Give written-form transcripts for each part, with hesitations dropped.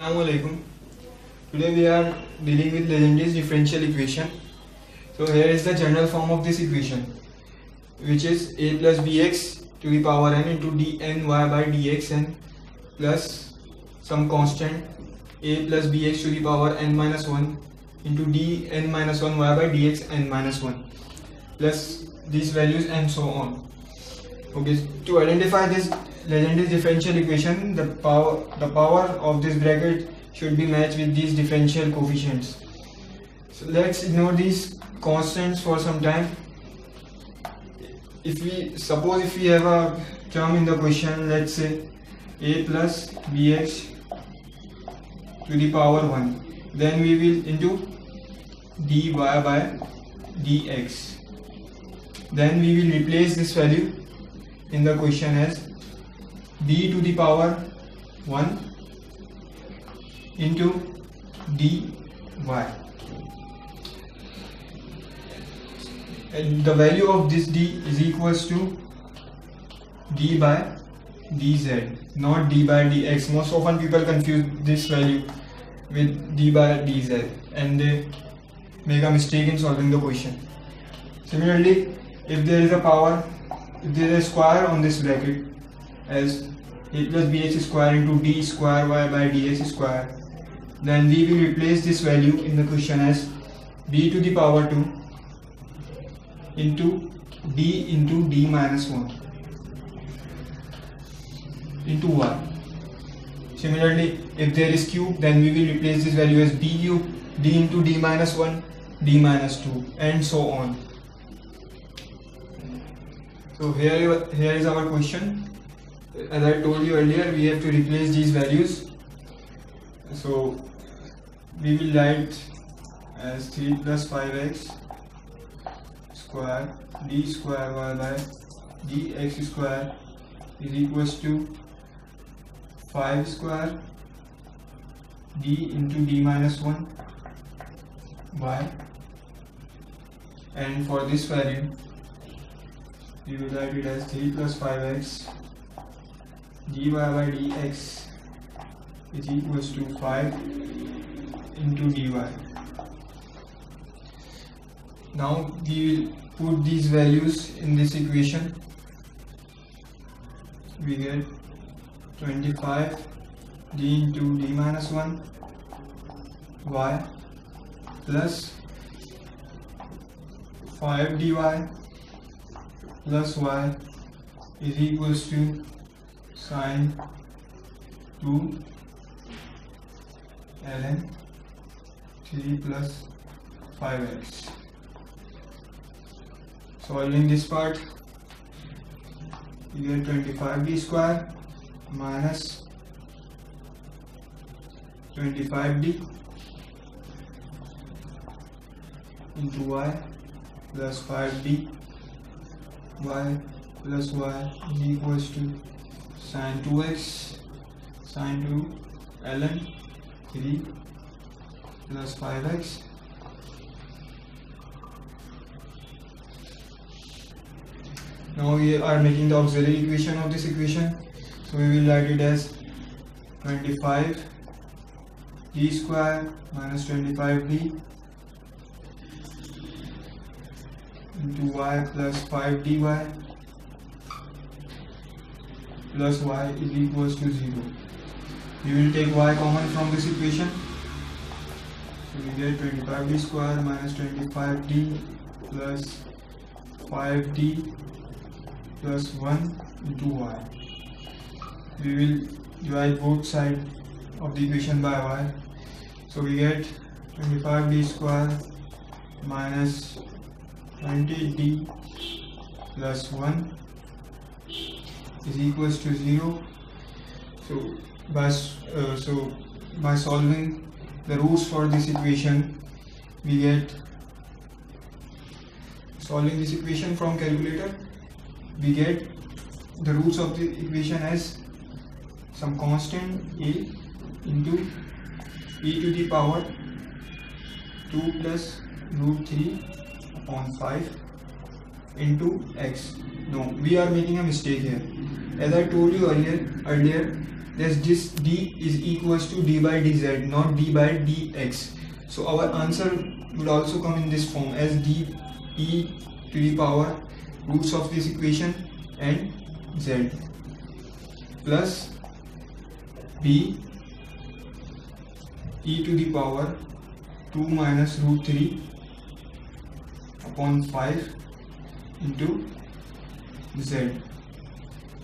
Assalamualaikum. Today we are dealing with Legendre's differential equation. So here is the general form of this equation, which is a plus bx to the power n into dny by dxn plus some constant a plus bx to the power n minus 1 into dn minus 1 y by dxn minus 1 plus these values and so on. Okay, to identify this Legendre's differential equation, the power of this bracket should be matched with these differential coefficients. So let's ignore these constants for some time. If we have a term in the question, let's say a plus bx to the power 1, then we will into dy by dx. Then we will replace this value in the question as b to the power 1 into dy, and the value of this d is equals to d by dz, not d by dx. Most often people confuse this value with d by dz and they make a mistake in solving the question. Similarly, if there is a square on this bracket as a plus bx square into d square y by dx square, then we will replace this value in the question as b to the power 2 into d minus 1 into y. Similarly, if there is cube, then we will replace this value as b cube, d into d minus 1, d minus 2, and so on. So here is our question. As I told you earlier, we have to replace these values. So we will write as 3 plus 5x square d square y by dx square is equals to 5 square d into d minus 1 y, and for this value we will write it as 3 plus 5x dy by dx is equals to 5 into dy. Now we will put these values in this equation. We get 25 d into d minus 1 y plus 5 dy plus y is equals to sine 2 ln 3 plus 5x. Solving this part, you get 25d square minus 25d into y plus 5d y plus y is equals to sine 2x sine 2 ln 3 plus 5x. Now we are making the auxiliary equation of this equation, so we will write it as 25 d square minus 25d into y plus 5 dy plus y is equals to 0. We will take y common from this equation, so we get 25d square minus 25d plus 5d plus 1 into y. We will divide both sides of the equation by y, so we get 25d square minus 20d plus 1 is equals to 0. So by solving the roots for this equation, we get, solving this equation from calculator, we get the roots of the equation as some constant a into e to the power 2 plus root 3 upon 5 into x. No, we are making a mistake here. As I told you earlier, this d is equals to d by dz, not d by dx. So our answer would also come in this form as d e to the power roots of this equation and z plus b e to the power 2 minus root 3 upon 5 into z.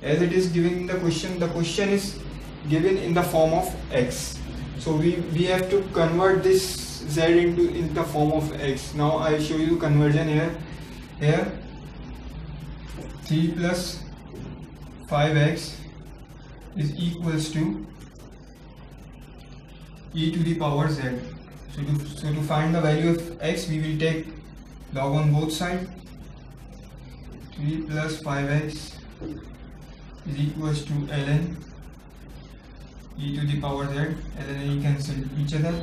As it is given in the question is given in the form of x. So we have to convert this z in the form of x. Now I show you conversion here. Here 3 plus 5x is equals to e to the power z. So to find the value of x, we will take log on both sides. 3 plus 5x is equals to ln e to the power z. Ln and e cancel each other.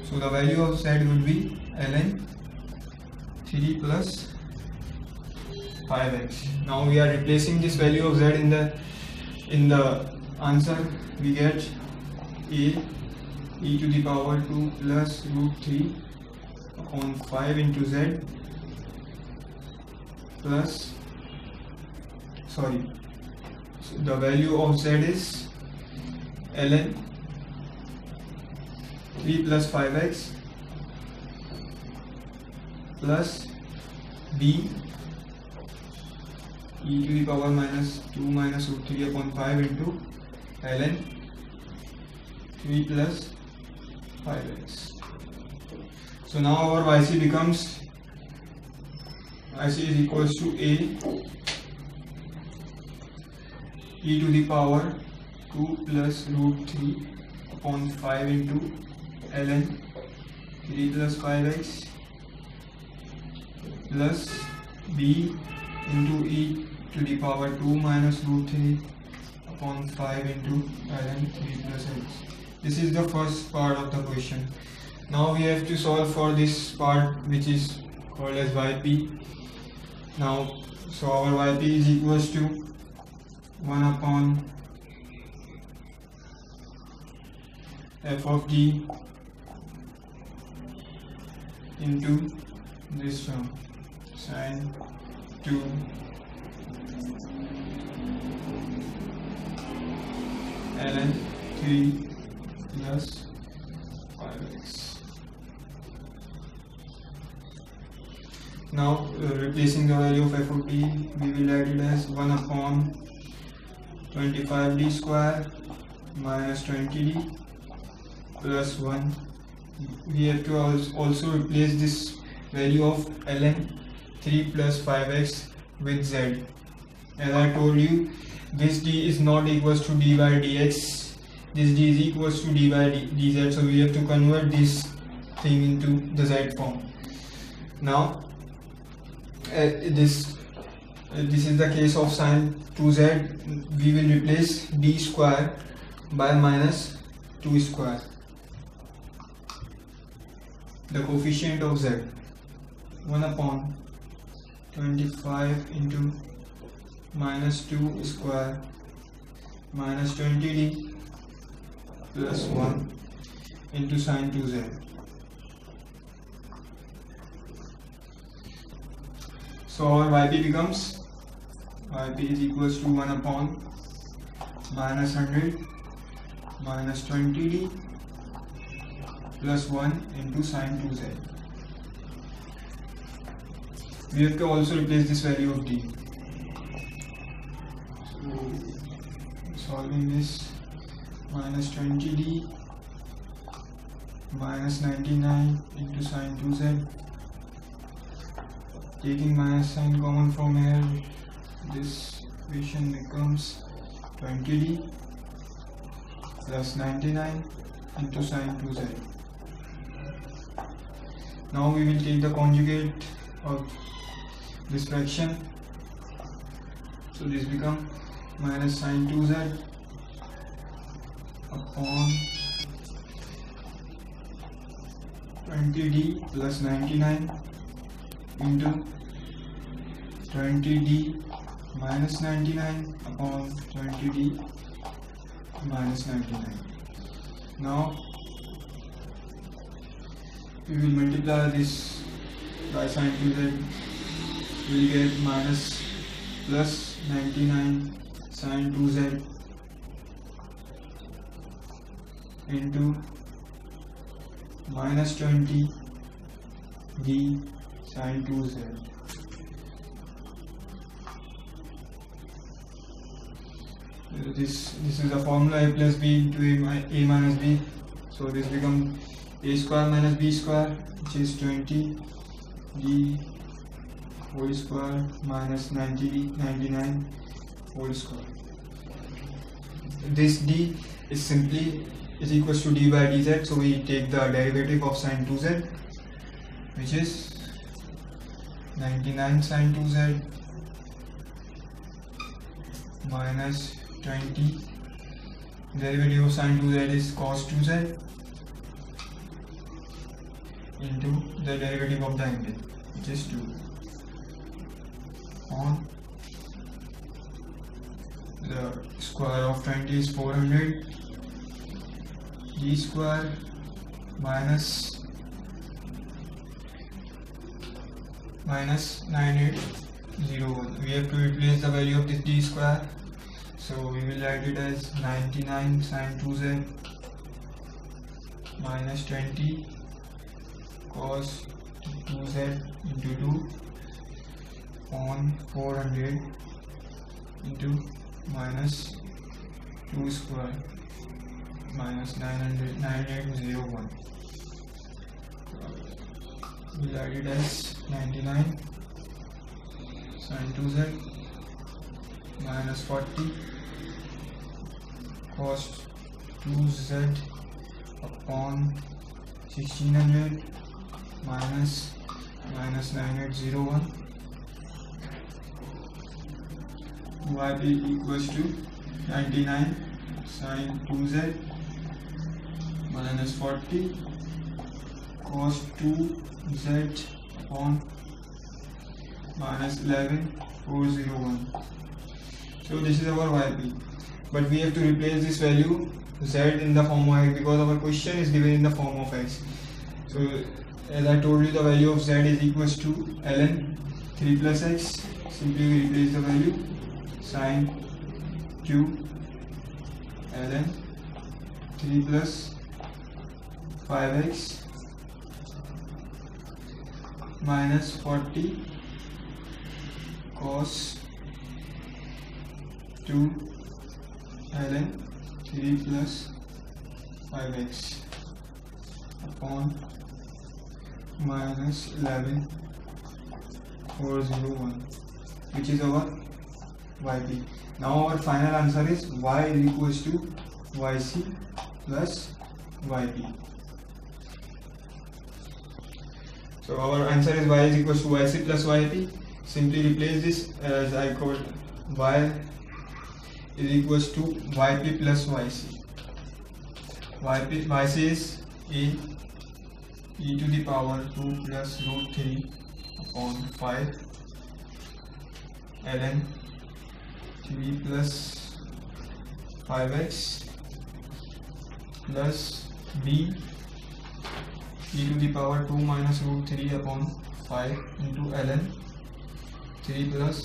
So the value of z would be ln 3 plus 5x. Now we are replacing this value of z in the answer. We get a e to the power 2 plus root 3 upon 5 into z plus, so the value of z is ln 3 plus 5x plus b e to the power minus 2 minus root 3 upon 5 into ln 3 plus 5x. So now our yc becomes, yc is equals to a e to the power 2 plus root 3 upon 5 into ln 3 plus 5x plus b into e to the power 2 minus root 3 upon 5 into ln 3 plus x. This is the first part of the question. Now we have to solve for this part which is called as yp. Now, so our yp is equals to 1 upon f of d into this term sine 2 ln 3 plus 5x. Now replacing the value of f of d, we will write it as 1 upon 25d square minus 20d plus 1. We have to also replace this value of ln 3 plus 5x with z. As I told you, this d is not equals to d by dx. This d is equals to d by dz. So we have to convert this thing into the z form. Now this is the case of sine 2z. We will replace d square by minus 2 square. The coefficient of z 1 upon 25 into minus 2 square minus 20d plus 1 into sine 2z. So our yp becomes, yp is equals to 1 upon minus 100 minus 20d plus 1 into sine 2z. We have to also replace this value of d. So solving this, minus 20d minus 99 into sine 2z. Taking minus sign common from here, this equation becomes 20d plus 99 into sine 2z. Now we will take the conjugate of this fraction. So this becomes minus sine 2z upon 20d plus 99 into 20d minus 99 upon 20d minus 99. Now we will multiply this by sin 2z. We will get minus plus 99 sin 2z into minus 20 d sin 2z. This is the formula a plus b into a minus b. So this becomes a square minus b square, which is 20 d whole square minus 99 whole square. This d is simply equals to d by dz, so we take the derivative of sin 2z, which is 99 sin 2z minus 20. Derivative of sin 2z is cos 2z into the derivative of the angle, which is 2, on the square of 20 is 400 d square minus 9801. We have to replace the value of this d square, so we will write it as 99 sin 2z minus 20 cos 2z into 2 on 400 into minus 2 square minus 9801. We will write it as 99 sin 2z minus 40 cos 2z upon 1600 minus 9801. yp equals to 99 sin 2z minus 40 cos 2z upon minus 11401. So this is our yp, but we have to replace this value z in the form of x, because our question is given in the form of x. So as I told you, the value of z is equals to ln 3 plus x. Simply we replace the value sin q ln 3 plus 5x minus 40 cos 2 ln 3 plus 5x upon minus 11401, which is our yp. Now our final answer is y is equals to yc plus yp. So our answer is y is equals to yc plus yp. Simply replace this as I called y is equals to yp plus yc. Yc is a e to the power 2 plus root 3 upon 5 ln 3 plus 5x plus b e to the power 2 minus root 3 upon 5 into ln 3 plus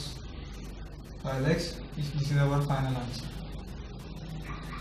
5x. This is our final answer.